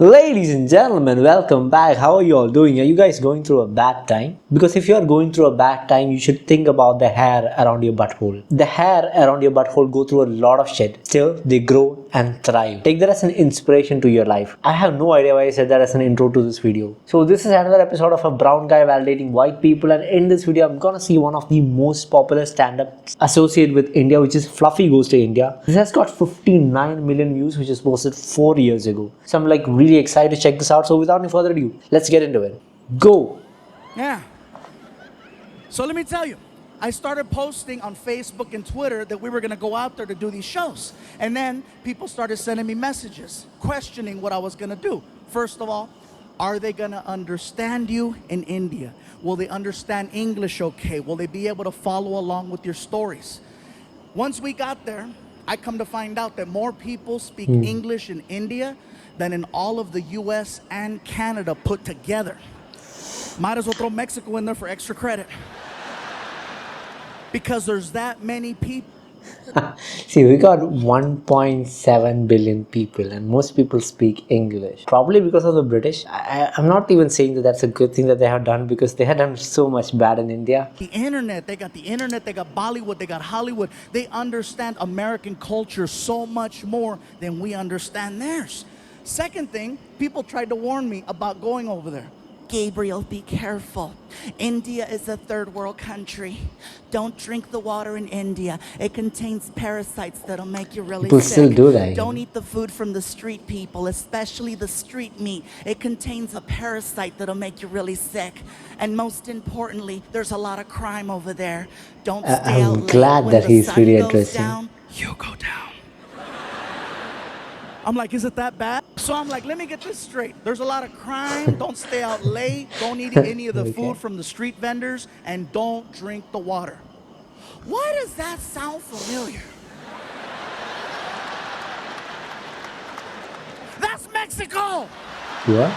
Ladies and gentlemen, welcome back. How are you all doing? Are you guys going through a bad time? Because if you are going through a bad time, you should think about the hair around your butthole. The hair around your butthole go through a lot of shit. Still, they grow and thrive. Take that as an inspiration to your life. I have no idea why I said that as an intro to this video. So this is another episode of a brown guy validating white people, and in this video, I'm gonna see one of the most popular stand-ups associated with India, which is Fluffy Goes to India. This has got 59 million views, which was posted 4 years ago. So I'm like really excited to check this out. So without any further ado, let's get into it. Go! Yeah. So let me tell you, I started posting on Facebook and Twitter that we were going to go out there to do these shows. And then people started sending me messages questioning what I was going to do. First of all, are they going to understand you in India? Will they understand English okay? Will they be able to follow along with your stories? Once we got there, I come to find out that more people speak English in India than in all of the US and Canada put together. Might as well throw Mexico in there for extra credit. Because there's that many people. See, we got 1.7 billion people and most people speak English. Probably because of the British. I'm not even saying that that's a good thing that they have done, because they had done so much bad in India. The internet, they got Bollywood, they got Hollywood. They understand American culture so much more than we understand theirs. Second thing, people tried to warn me about going over there. Gabriel, be careful. India is a third world country. Don't drink the water in India. It contains parasites that'll make you really People sick. still do that. Don't eat the food from the street people, especially the street meat. It contains a parasite that'll make you really sick. And most importantly, there's a lot of crime over there. Don't stay out I'm late. glad When that the he's sun really goes addressing. down, you go down. I'm like, is it that bad? So I'm like, let me get this straight. There's a lot of crime. Don't stay out late. Don't eat any of the food from the street vendors. And don't drink the water. Why does that sound familiar? That's Mexico! What?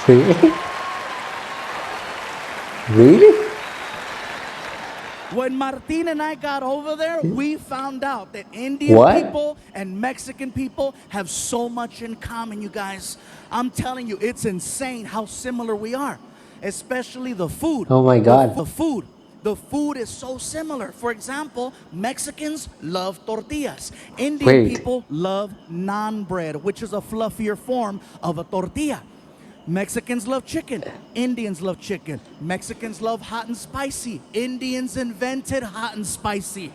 Really? Really? When Martin and I got over there, we found out that Indian people and Mexican people have so much in common, you guys. I'm telling you, it's insane how similar we are, especially the food. Oh my God. The food is so similar. For example, Mexicans love tortillas. Indian people love naan bread, which is a fluffier form of a tortilla. Mexicans love chicken. Indians love chicken. Mexicans love hot and spicy. Indians invented hot and spicy.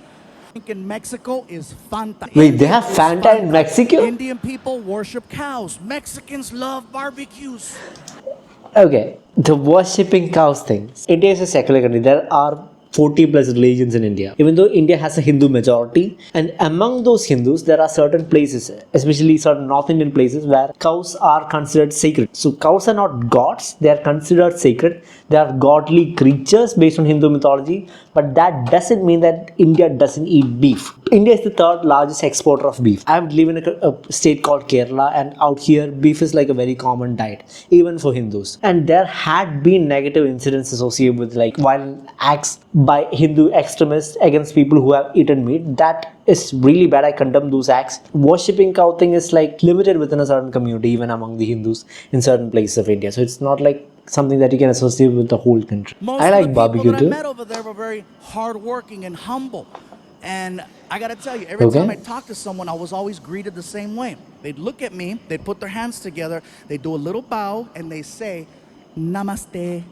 In Mexico is Fanta. Wait, they have Fanta in Mexico? Indian people worship cows. Mexicans love barbecues. Okay, the worshipping cows thing. India is a secular country. There are 40 plus religions in India. Even though India has a Hindu majority, and among those Hindus, there are certain places, especially certain North Indian places, where cows are considered sacred. So cows are not gods, they are considered sacred. They are godly creatures based on Hindu mythology, but that doesn't mean that India doesn't eat beef. India is the third largest exporter of beef. I live in a state called Kerala, and out here, beef is like a very common diet, even for Hindus. And there had been negative incidents associated with like violent acts by Hindu extremists against people who have eaten meat. That is really bad. I condemn those acts. Worshipping cow thing is like limited within a certain community, even among the Hindus in certain places of India. So it's not like something that you can associate with the whole country. I like barbecue too. Most of the people that I met over there were very hardworking and humble. And I gotta tell you, every time I talked to someone, I was always greeted the same way. They'd look at me, they'd put their hands together, they'd do a little bow, and they say, Namaste,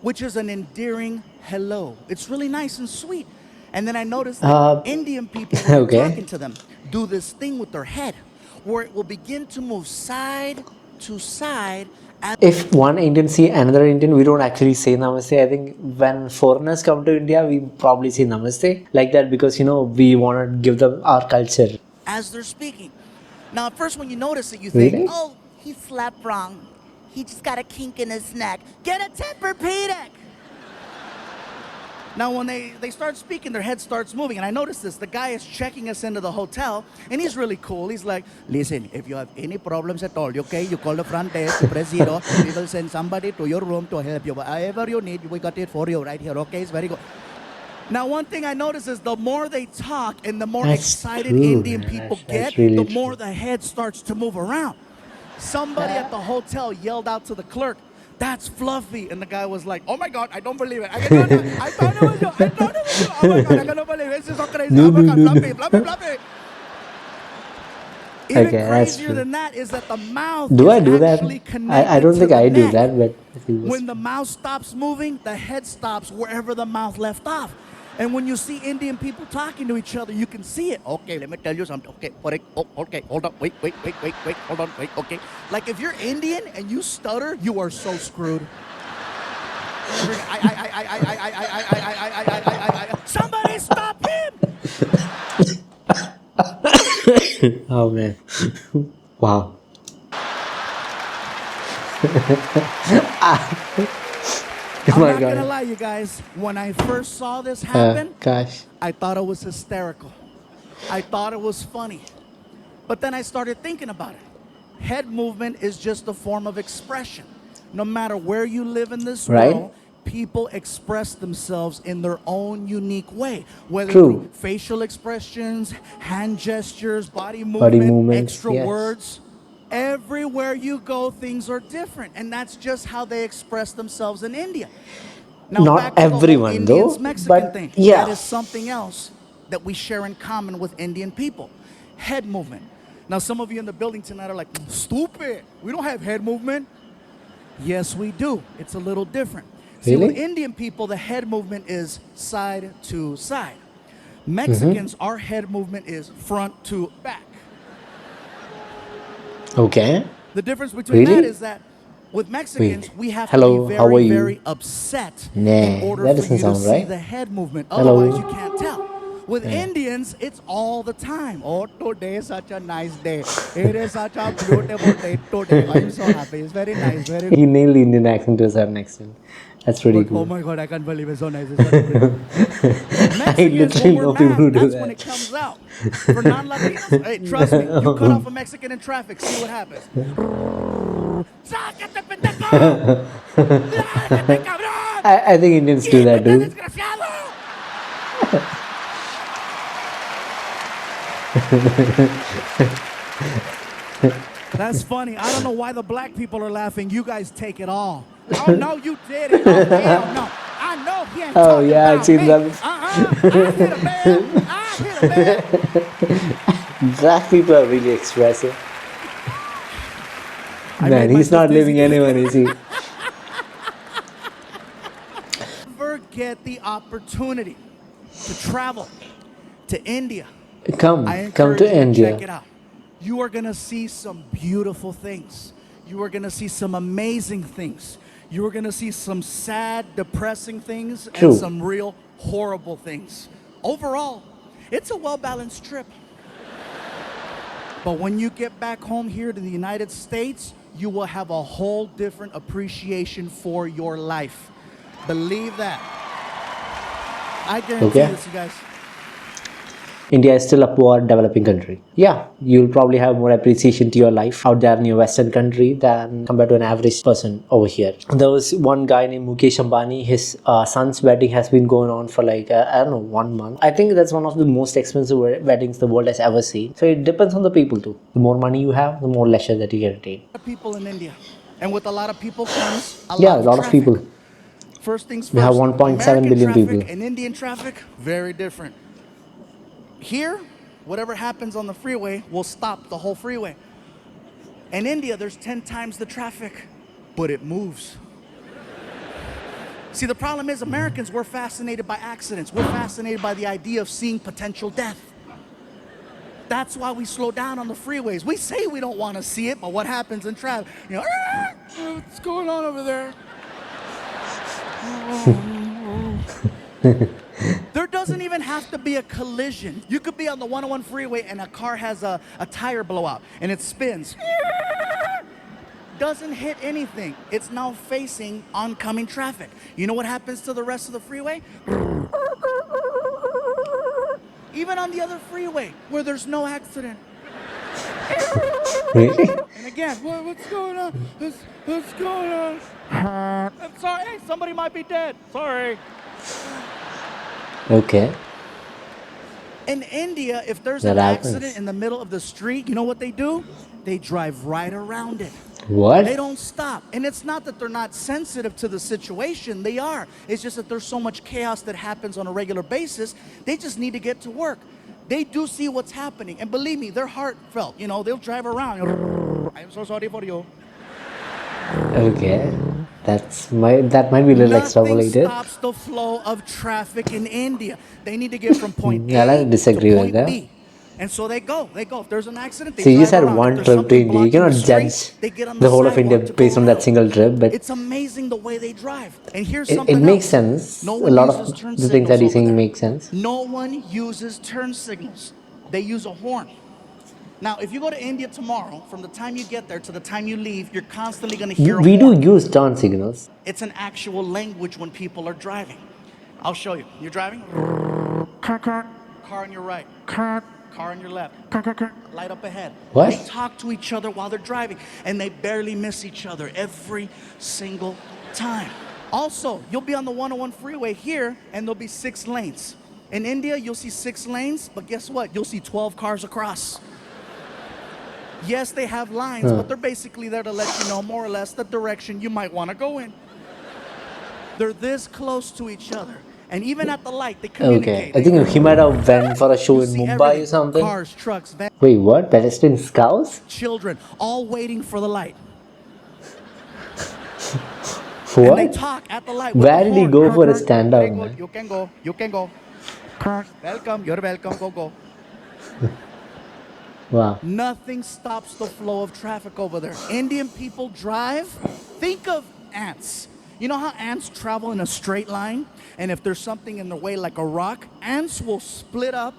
which is an endearing hello. It's really nice and sweet. And then I noticed that Indian people, when you're talking to them, do this thing with their head, where it will begin to move side to side. If one Indian see another Indian, we don't actually say namaste. I think when foreigners come to India, we probably say namaste like that, because we want to give them our culture. As they're speaking. Now, at first when you notice it, you think, oh, he slept wrong. He just got a kink in his neck. Get a Tempur-Pedic. Now, when they start speaking, their head starts moving. And I noticed this. The guy is checking us into the hotel, and he's really cool. He's like, listen, if you have any problems at all, okay, you call the front desk, you press 0, we will send somebody to your room to help you. Whatever you need, we got it for you right here, okay? It's very good. Now, one thing I notice is the more they talk and the more That's excited true, Indian man. people That's get, really the more true. the head starts to move around. Somebody at the hotel yelled out to the clerk, "That's Fluffy." And the guy was like, "Oh my God, I don't believe it. I thought it was you. I thought it was you. Oh my God, I cannot believe it. This is so crazy. No, Oh my no, God, no, Fluffy, no. Fluffy, Fluffy." Even Okay, that's crazier true. than that is that the mouth Do is I do that? actually I connected don't to think the I do neck. that, but if it was When the mouth stops moving, the head stops wherever the mouth left off. And when you see Indian people talking to each other, you can see it. Okay, let me tell you something. Okay, okay, hold on, wait, hold on, wait, okay. Like if you're Indian and you stutter, you are so screwed. Somebody stop him! oh man. Wow. Oh I'm my not gonna god. lie, you guys. When I first saw this happen, Gosh. I thought it was hysterical. I thought it was funny. But then I started thinking about it. Head movement is just a form of expression. No matter where you live in this Right? world, people express themselves in their own unique way, whether through True. facial expressions, hand gestures, body Body movement, movements, extra yes. words. Everywhere you go, things are different. And that's just how they express themselves in India. Now, back Not to the whole everyone though, Indians-Mexican but thing. That yeah. is something else that we share in common with Indian people. Head movement. Now, some of you in the building tonight are like, "Stupid. We don't have head movement." Yes, we do. It's a little different. See, with Really? Indian people, the head movement is side to side. Mexicans, our head movement is front to back. Okay. The difference between that Really? is that with Mexicans, Wait. we have to be Hello, how are very, you? very upset in Nah, order that for doesn't you to sound see right. the head movement. Otherwise, Hello. you can't tell. With Indians, it's all the time. "Oh, today is such a nice day. It is such a beautiful day today. I'm so happy. It's very nice, very He nailed the Indian accent to a certain extent. That's pretty good. Oh cool. my God, I can't believe it's so nice. It's such a pretty. I Mexicans, when literally we're know people who mad, do that's when it that. comes out. For non-Latinos, hey, trust me, you cut off a Mexican in traffic, see what happens. "Sácate, pendejo! ¡Lárgate, cabrón! I think Indians do that ¡Quítate, too. desgraciado!" That's funny. I don't know why the black people are laughing. You guys take it all. "Oh, no, you didn't. Oh, hell no. I know he ain't Oh talking yeah, I've about seen me. them. I hit a bell. I hit a bell." Black people are really expressive. I Man, made he's myself not dizzy. leaving anyone, is he? Never get the opportunity to travel to India, I Come encourage to you to check India. it out. You are going to see some beautiful things. You are going to see some amazing things. You are going to see some sad, depressing things and True. some real horrible things. Overall, it's a well-balanced trip. But when you get back home here to the United States, you will have a whole different appreciation for your life. Believe that. I guarantee Okay. this, you guys. India is still a poor developing country. Yeah, you'll probably have more appreciation to your life out there in your Western country than compared to an average person over here. There was one guy named Mukesh Ambani. His son's wedding has been going on for like, I don't know, 1 month. I think that's one of the most expensive weddings the world has ever seen. So it depends on the people too. The more money you have, the more leisure that you can attain. People in India. And with a lot of people comes a Yeah, lot a of lot of traffic. people. First things We have first, 1.7 American billion traffic people. and Indian traffic, very different. Here, whatever happens on the freeway will stop the whole freeway. In India, there's 10 times the traffic, but it moves. See, the problem is Americans, we're fascinated by accidents. We're fascinated by the idea of seeing potential death. That's why we slow down on the freeways. We say we don't want to see it, but what happens in traffic? You know, what's going on over there? There doesn't even have to be a collision. You could be on the 101 freeway and a car has a tire blowout and it spins. Doesn't hit anything. It's now facing oncoming traffic. You know what happens to the rest of the freeway? Even on the other freeway where there's no accident. Really? And again, what's going on? What's going on? I'm sorry. Hey, somebody might be dead. Sorry. Okay. In India, if there's That an happens. accident in the middle of the street, you know what they do? They drive right around it. What? They don't stop. And it's not that they're not sensitive to the situation. They are. It's just that there's so much chaos that happens on a regular basis. They just need to get to work. They do see what's happening. And believe me, they're heartfelt. You know, they'll drive around. I'm so sorry for you. Okay. That might be a little Nothing extrapolated. stops the flow of traffic in India. They need to get from point I'll have A to disagree to with point that. B. And so they go. If there's an accident, they So you drive just had around. If one there's trip to something India. You blocking the cannot street, judge they get on the whole of sidewalk India to go based on that around. single trip, but It's amazing the way they drive. And here's it something makes else. sense. No A one lot uses of turn the things that signals he's over saying there. make sense. No one uses turn signals. They use a horn. Now, if you go to India tomorrow, from the time you get there to the time you leave, you're constantly going to hear a We do horn. use turn signals. It's an actual language when people are driving. I'll show you. You're driving? Car on your right. Car on your left. Light up ahead. What? They talk to each other while they're driving, and they barely miss each other every single time. Also, you'll be on the 101 freeway here, and there'll be 6 lanes. In India, you'll see 6 lanes, but guess what? You'll see 12 cars across. Yes, they have lines, but they're basically there to let you know more or less the direction you might want to go in. They're this close to each other. And even at the light, they communicate. Okay. I think he might have went for a show in see Mumbai everything. or something. Cars, trucks, vans, Wait, what? Pedestrian cows? children, all waiting for the light. And they What? talk at the light. With Where the did he horn. go for a Very stand-up, good. man? You can go. You can go. Welcome. You're welcome. Go. Wow. Nothing stops the flow of traffic over there. Indian people drive. Think of ants. You know how ants travel in a straight line? And if there's something in the way like a rock, ants will split up,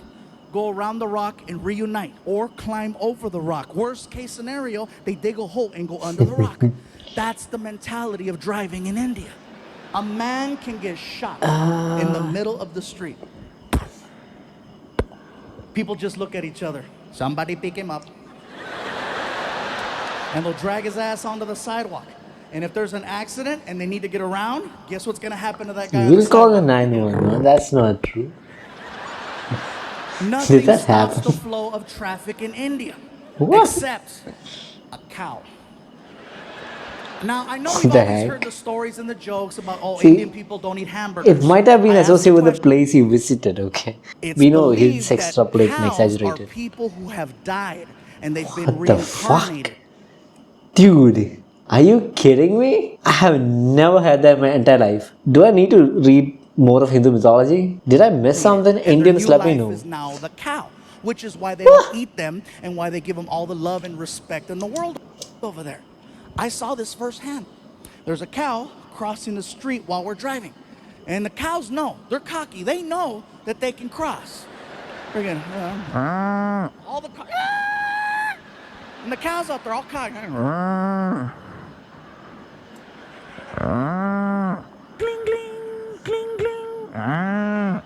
go around the rock and reunite or climb over the rock. Worst case scenario, they dig a hole and go under the rock. That's the mentality of driving in India. A man can get shot in the middle of the street. People just look at each other. Somebody pick him up. And they'll drag his ass onto the sidewalk. And if there's an accident and they need to get around, guess what's going to happen to that guy on the We'll call the sidewalk? 911. That's not true. Nothing that stops happen? the flow of traffic in India. What? Except a cow. Now, I know What we've the always heck? heard the stories and the jokes about, See, Indian people don't eat hamburgers. It might have been I asked associated with the question. place he visited, okay? It's We know he's believed that extrapolating and cows are exaggerated. people who have died and they've been What the fuck? reincarnated. Dude, are you kidding me? I have never heard that in my entire life. Do I need to read more of Hindu mythology? Did I miss something? And their Indians, new let me life know. is now the cow, which is why they don't eat them and why they give them all the love and respect in the world over there. I saw this firsthand. There's a cow crossing the street while we're driving. And the cows know. They're cocky. They know that they can cross. Again, all the cows. And the cows out there all cocky. Gling, gling, gling, gling.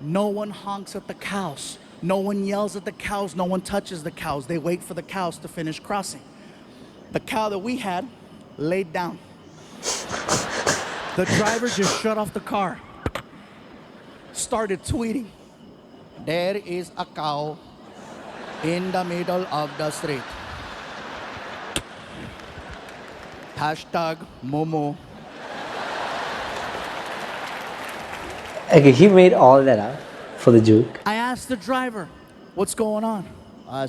No one honks at the cows. No one yells at the cows. No one touches the cows. They wait for the cows to finish crossing. The cow that we had laid down. The driver just shut off the car. Started tweeting. There is a cow in the middle of the street. Hashtag Momo. Okay, he made all that up for the joke. I asked the driver, what's going on?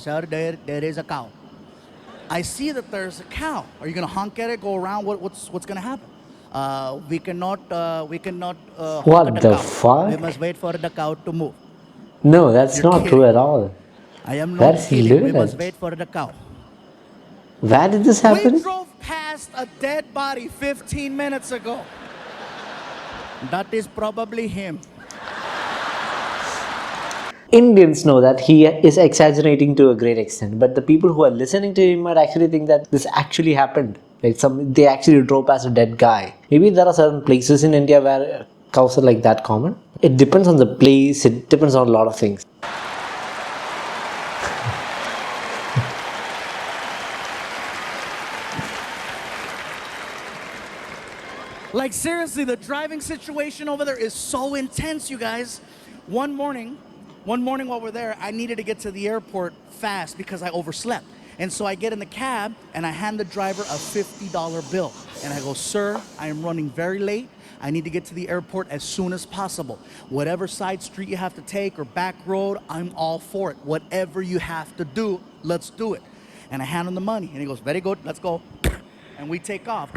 Sir, there is a cow. I see that there's a cow. Are you gonna honk at it, go around? What's gonna happen? We cannot honk What at the cow. fuck? We must wait for the cow to move. No, that's You're not true kidding. at all. I am not That's kidding. We hilarious. must wait for the cow. Where did this We happen? drove past a dead body 15 minutes ago. That is probably him. Indians know that he is exaggerating to a great extent, but the people who are listening to him might actually think that this actually happened. Like they actually drove past a dead guy. Maybe there are certain places in India where cows are like that common. It depends on the place. It depends on a lot of things. Like seriously, the driving situation over there is so intense, you guys. One morning while we're there, I needed to get to the airport fast because I overslept. And so I get in the cab and I hand the driver a $50 bill. And I go, sir, I am running very late. I need to get to the airport as soon as possible. Whatever side street you have to take or back road, I'm all for it. Whatever you have to do, let's do it. And I hand him the money and he goes, very good, let's go. And we take off.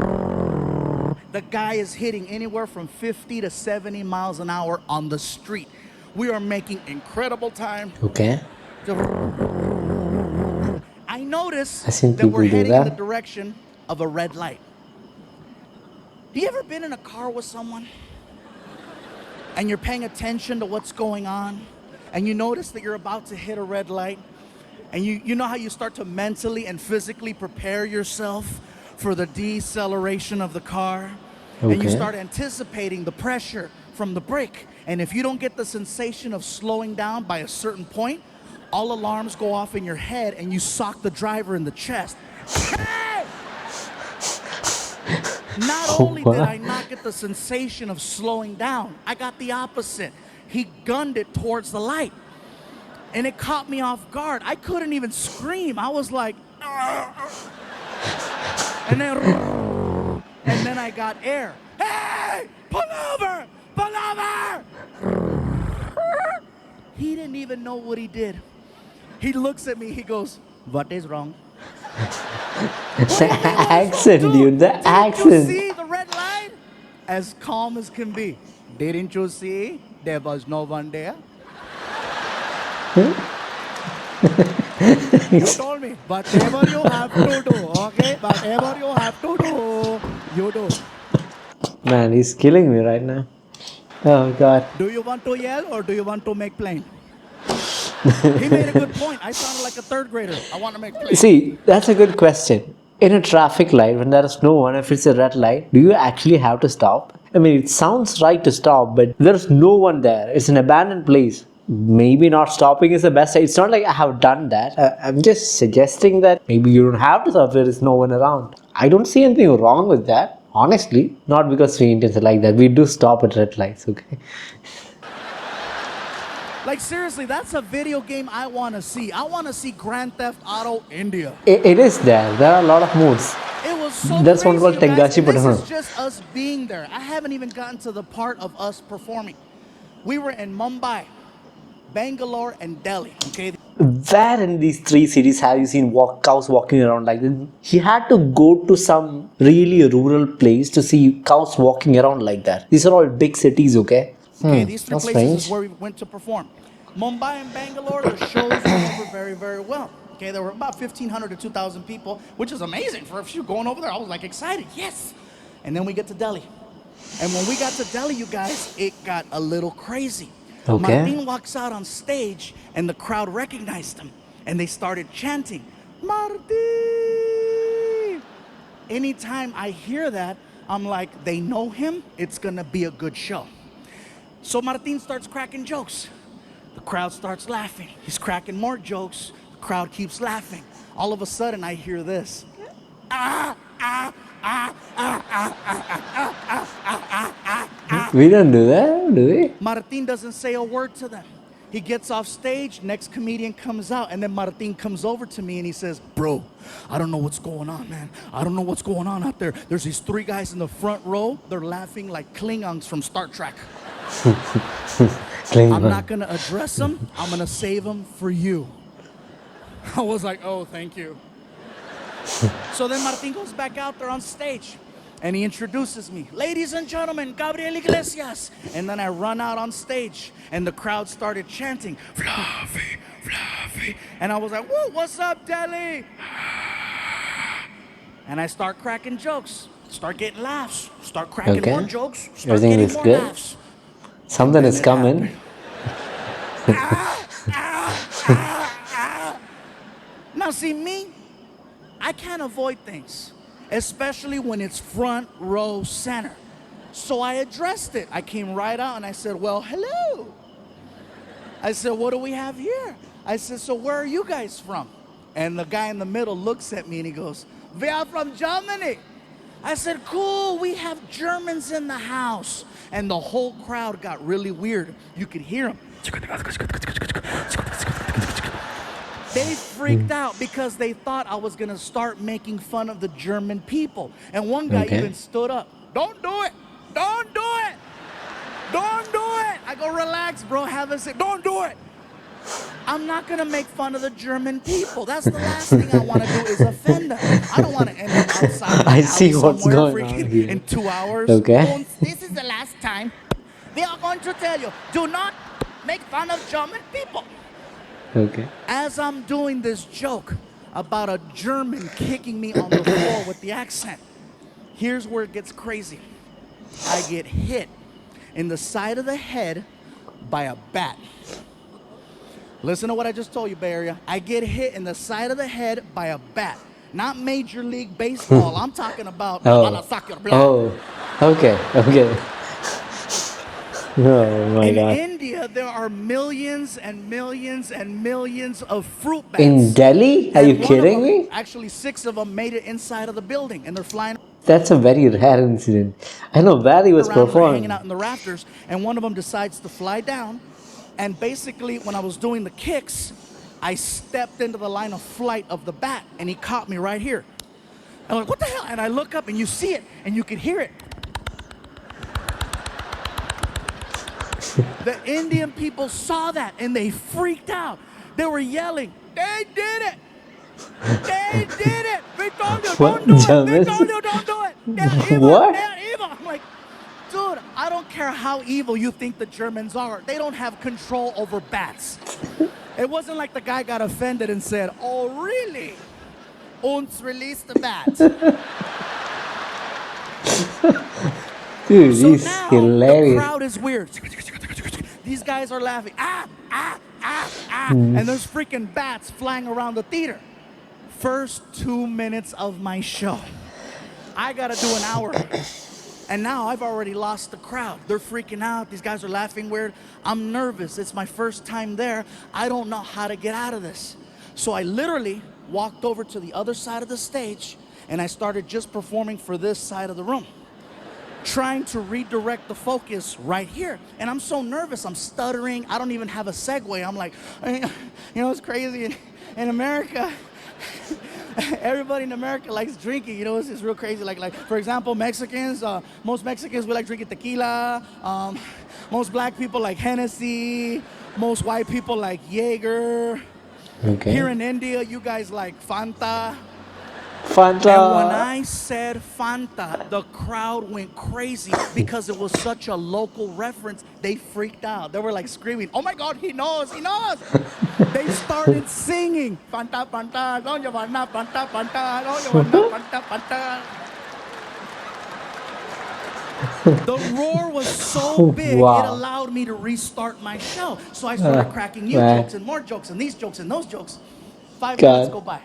The guy is hitting anywhere from 50 to 70 miles an hour on the street. We are making incredible time. Okay. I notice I've seen that we're people do heading in the that. direction of a red light. Have you ever been in a car with someone and you're paying attention to what's going on and you notice that you're about to hit a red light and you know how you start to mentally and physically prepare yourself for the deceleration of the car? And you Okay. start anticipating the pressure from the brake. And if you don't get the sensation of slowing down by a certain point, all alarms go off in your head and you sock the driver in the chest. Hey! Not only did I not get the sensation of slowing down, I got the opposite. He gunned it towards the light. And it caught me off guard. I couldn't even scream. I was like, and then I got air. Hey, pull over, pull over. He didn't even know what he did. He looks at me, he goes, what is wrong? The accent, dude, the Didn't you accent. see the red light? As calm as can be. Didn't you see there was no one there? You told me, whatever you have to do, okay? Whatever you have to do, you do. Man, he's killing me right now. Oh god. Do you want to yell or do you want to make plain? He made a good point. I sounded like a third grader. I want to make plain. See, that's a good question. In a traffic light, when there is no one, if it's a red light, do you actually have to stop? I mean, it sounds right to stop, but there's no one there. It's an abandoned place. Maybe not stopping is the best. It's not like I have done that. I'm just suggesting that maybe you don't have to stop if there is no one around. I don't see anything wrong with that, honestly. Not because we Indians are like that. We do stop at red lights, okay? Like seriously, that's a video game I want to see. I want to see Grand Theft Auto India. It is there. There are a lot of modes. It was so There's crazy, one called you guys, Tengashi and this Patana. is just us being there. I haven't even gotten to the part of us performing. We were in Mumbai, Bangalore, and Delhi. Okay, Where in these three cities have you seen cows walking around like this? He had to go to some really rural place to see cows walking around like that. These are all big cities, okay? Okay, these three That's places strange. is where we went to perform. Mumbai and Bangalore, the shows went over very, very well. Okay, there were about 1,500 to 2,000 people, which is amazing for a few going over there. I was like excited, yes. And then we get to Delhi. And when we got to Delhi, you guys, it got a little crazy. Okay. Martin walks out on stage and the crowd recognized him. And they started chanting, Martin! Anytime I hear that, I'm like, they know him, it's gonna be a good show. So Martin starts cracking jokes. The crowd starts laughing. He's cracking more jokes. The crowd keeps laughing. All of a sudden, I hear this. We don't do that, do we? Martin doesn't say a word to them. He gets off stage, next comedian comes out, and then Martin comes over to me and he says, bro, I don't know what's going on, man. I don't know what's going on out there. There's these three guys in the front row. They're laughing like Klingons from Star Trek. I'm not going to address them. I'm going to save them for you. I was like, oh, thank you. So then Martin goes back out there on stage. And he introduces me. Ladies and gentlemen, Gabriel Iglesias. And then I run out on stage. And the crowd started chanting, Fluffy, Fluffy. And I was like, whoa, what's up, Delhi? And I start cracking jokes. Start getting laughs. Start cracking Okay. more jokes. Start Everything getting looks more good. laughs. Something is it coming. Now see me, I can't avoid things, especially when it's front row center. So I addressed it. I came right out and I said, well, hello. I said, what do we have here? I said, so where are you guys from? And the guy in the middle looks at me and he goes, we are from Germany. I said, cool, we have Germans in the house. And the whole crowd got really weird. You could hear them. They freaked out because they thought I was gonna start making fun of the German people. And one guy even stood up. Don't do it. Don't do it. Don't do it. I go, relax, bro. Have a seat. Don't do it. I'm not gonna make fun of the German people. That's the last thing I want to do is offend them. I don't want to end up outside I see what's somewhere going on here. in 2 hours. Okay. And this is the last time we are going to tell you, do not make fun of German people. Okay. As I'm doing this joke about a German kicking me on the floor with the accent, here's where it gets crazy. I get hit in the side of the head by a bat. Listen to what I just told you, Bay Area. I get hit in the side of the head by a bat. Not Major League Baseball. I'm talking about Okay. Oh my in God. India, there are millions and millions and millions of fruit bats. In Delhi? Are And you one of kidding them, me? Actually, 6 of them made it inside of the building, and they're flying That's a very rare incident. I know where he was around, they're performing. hanging out in the rafters, and one of them decides to fly down. And basically, when I was doing the kicks, I stepped into the line of flight of the bat, and he caught me right here. I'm like, what the hell? And I look up, and you see it, and you can hear it. The Indian people saw that, and they freaked out. They were yelling, they did it! They did it! We told you, What? don't do it! We Germans? told you, don't do it! They're evil! What? They're evil! I'm like, dude, I don't care how evil you think the Germans are. They don't have control over bats. It wasn't like the guy got offended and said, oh, really? Uns release the bat. Dude, So he's now hilarious. the crowd is weird. These guys are laughing. And there's freaking bats flying around the theater. First 2 minutes of my show. I gotta do an hour. And now I've already lost the crowd. They're freaking out. These guys are laughing weird. I'm nervous. It's my first time there. I don't know how to get out of this. So I literally walked over to the other side of the stage and I started just performing for this side of the room, trying to redirect the focus right here. And I'm so nervous, I'm stuttering. I don't even have a segue. I'm like, you know, it's crazy in America. Everybody in America likes drinking, you know, it's real crazy. Like for example, Mexicans, most Mexicans, we like drinking tequila. Most black people like Hennessy. Most white people like Jaeger. Okay. Here in India, you guys like Fanta. Fanta. And when I said Fanta, the crowd went crazy because it was such a local reference. They freaked out. They were like screaming, oh my God, he knows, he knows. They started singing, Fanta, Fanta, don't you want Fanta, Fanta, don't you want Fanta, Fanta. The roar was so big, Wow. it allowed me to restart my show. So I started cracking new wow. jokes and more jokes and these jokes and those jokes. 5 God. minutes go by.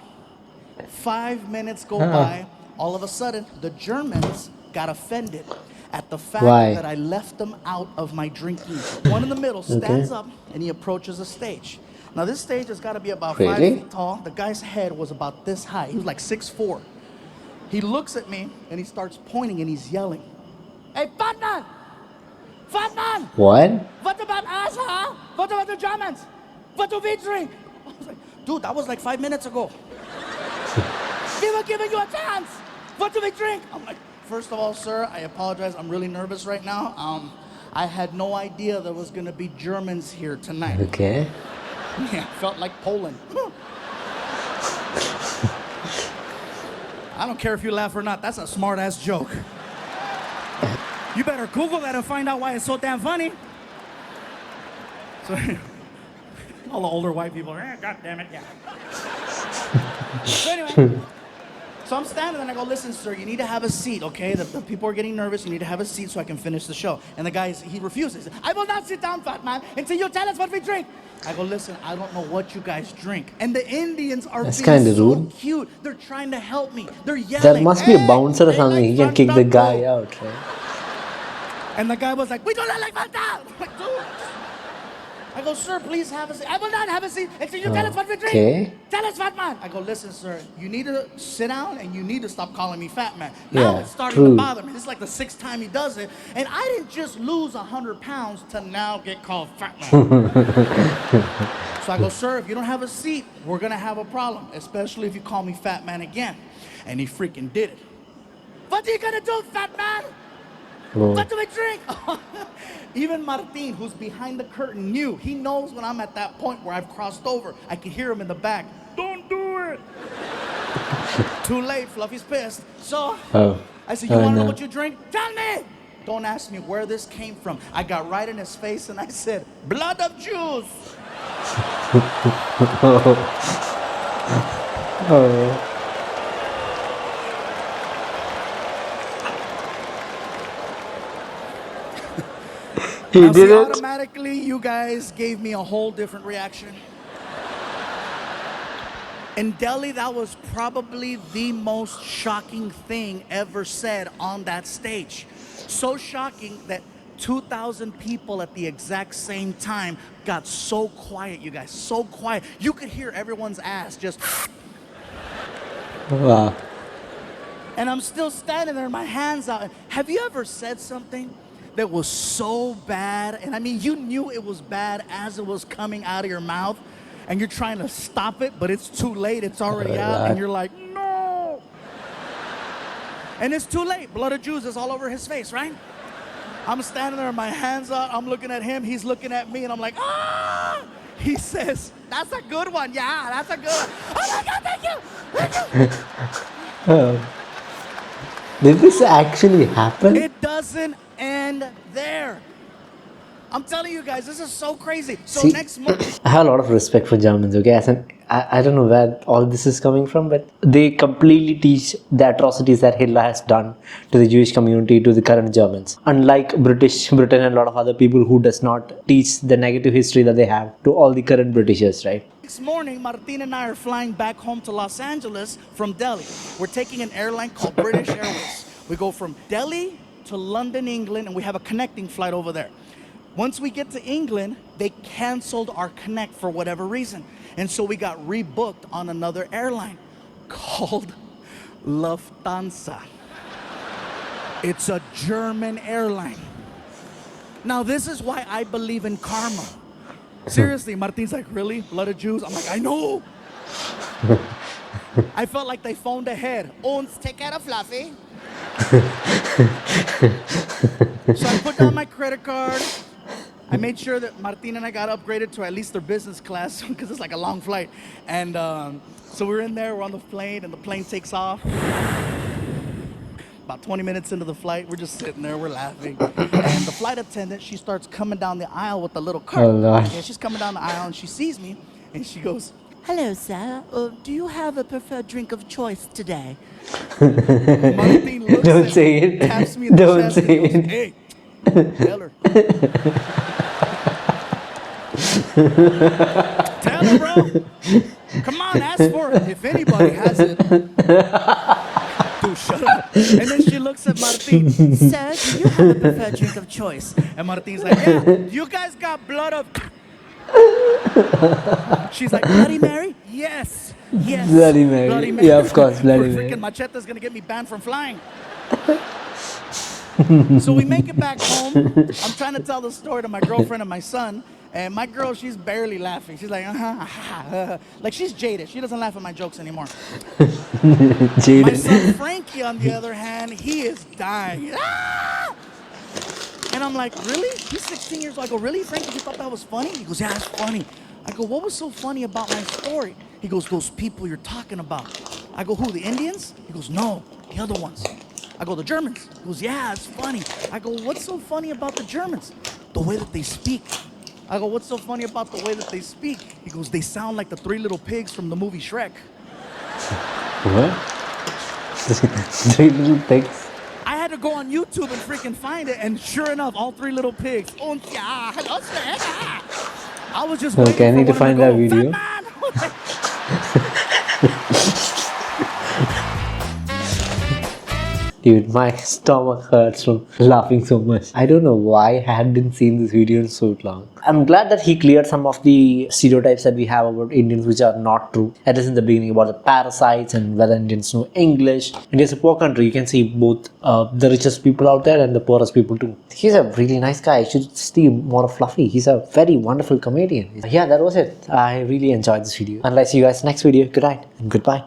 5 minutes go by. All of a sudden, the Germans got offended at the fact Why? that I left them out of my drinking. One in the middle stands up and he approaches the stage. Now this stage has got to be about 5 Really? feet tall. The guy's head was about this high. He was like 6'4". He looks at me and he starts pointing and he's yelling, hey, Fatman! Fatman! What? What about us, huh? What about the Germans? What do we drink? I was like, dude, that was like 5 minutes ago. We were giving you a chance. What do we drink? I'm like, first of all, sir, I apologize. I'm really nervous right now. I had no idea there was going to be Germans here tonight. Okay. Yeah, felt like Poland. I don't care if you laugh or not. That's a smart-ass joke. You better Google that and find out why it's so damn funny. So, all the older white people are, God damn it, yeah. So anyway, so I'm standing there and I go, listen, sir, you need to have a seat, okay? The people are getting nervous. You need to have a seat so I can finish the show. And the guy, he refuses. I will not sit down, fat man, until you tell us what we drink. I go, listen, I don't know what you guys drink. And the Indians are That's being kinda so rude. cute. They're trying to help me. They're yelling. There must be a "Hey, bouncer or they something. like He can kick the Fanta, guy bro." out, right? And the guy was like, we don't like Fanta. I'm like, dude. I go, sir, please have a seat. I will not have a seat until you tell us what we drink. Okay. Tell us, fat man. I go, listen, sir, you need to sit down and you need to stop calling me fat man. Now Yeah, it's starting true. to bother me. This is like the 6th time he does it. And I didn't just lose 100 pounds to now get called fat man. So I go, sir, if you don't have a seat, we're going to have a problem, especially if you call me fat man again. And he freaking did it. What are you going to do, fat man? Oh. What do we drink? Even Martin, who's behind the curtain, knew. He knows when I'm at that point where I've crossed over. I can hear him in the back. Don't do it. Too late. Fluffy's pissed. So I said, you want to know what you drink? Tell me. Don't ask me where this came from. I got right in his face and I said, blood of Jews. He Now, did see, it. automatically, you guys gave me a whole different reaction. In Delhi, that was probably the most shocking thing ever said on that stage. So shocking that 2,000 people at the exact same time got so quiet, you guys, so quiet. You could hear everyone's ass just... Wow. And I'm still standing there, my hands out. Have you ever said something that was so bad? And I mean, you knew it was bad as it was coming out of your mouth, and you're trying to stop it, but it's too late. It's already out, and you're like, no. And it's too late. Blood of Jews is all over his face, right? I'm standing there, my hands out. I'm looking at him. He's looking at me, and I'm like, ah! He says, that's a good one. Yeah, that's a good one. Oh, my God, thank you. Thank you. Did this actually happen? It doesn't end there. I'm telling you guys, this is so crazy. So See, next month, I have a lot of respect for Germans, okay? As in, I don't know where all this is coming from, but they completely teach the atrocities that Hitler has done to the Jewish community, to the current Germans. Unlike Britain and a lot of other people who does not teach the negative history that they have to all the current Britishers, right? next morning, Martin and I are flying back home to Los Angeles from Delhi. We're taking an airline called British Airways. We go from Delhi to London, England, and we have a connecting flight over there. Once we get to England, they canceled our connect for whatever reason. And so we got rebooked on another airline called Lufthansa. It's a German airline. Now, this is why I believe in karma. Seriously, Martin's like, really? Blood of Jews? I'm like, I know. I felt like they phoned ahead. Ons, take care of Fluffy. So I put down my credit card. I made sure that Martin and I got upgraded to at least their business class because it's like a long flight. And so we're in there, we're on the plane, and the plane takes off. About 20 minutes into the flight, we're just sitting there, we're laughing. And the flight attendant, she starts coming down the aisle with a little cart. Oh, Lord. Yeah, she's coming down the aisle and she sees me and she goes, hello, sir. Do you have a preferred drink of choice today? Martin looks Don't at say me, it. taps me in the Don't chest say and goes, it. hey, tell her. Tell her, bro. Come on, ask for it. If anybody has it. Dude, shut up. And then she looks at Martin. Sir, do you have a preferred drink of choice? And Martin's like, yeah, you guys got blood of... She's like, Bloody Mary? Yes. Yes. Bloody Mary. Yeah, of course, Bloody Mary. Freaking Machete's going to get me banned from flying. So we make it back home. I'm trying to tell the story to my girlfriend and my son. And my girl, she's barely laughing. She's like, like she's jaded. She doesn't laugh at my jokes anymore. Jaded. My son Frankie, on the other hand, he is dying. Ah! And I'm like, really? He's 16 years old. I go, really, Frankie? You thought that was funny? He goes, yeah, it's funny. I go, what was so funny about my story? He goes, those people you're talking about. I go, who, the Indians? He goes, no, the other ones. I go, the Germans. He goes, yeah, it's funny. I go, what's so funny about the Germans? The way that they speak. I go, what's so funny about the way that they speak? He goes, they sound like the three little pigs from the movie Shrek. What? Three little pigs. I had to go on YouTube and freaking find it, and sure enough, all three little pigs. I was just waiting Okay, I need for to one find go, that video. "Fat man!" Dude, my stomach hurts from laughing so much. I don't know why I hadn't seen this video in so long. I'm glad that he cleared some of the stereotypes that we have about Indians which are not true. At least in the beginning about the parasites and whether Indians know English. India's a poor country. You can see both the richest people out there and the poorest people too. He's a really nice guy. You should see more of Fluffy. He's a very wonderful comedian. Yeah, that was it. I really enjoyed this video. And I'll see you guys next video. Good night and goodbye.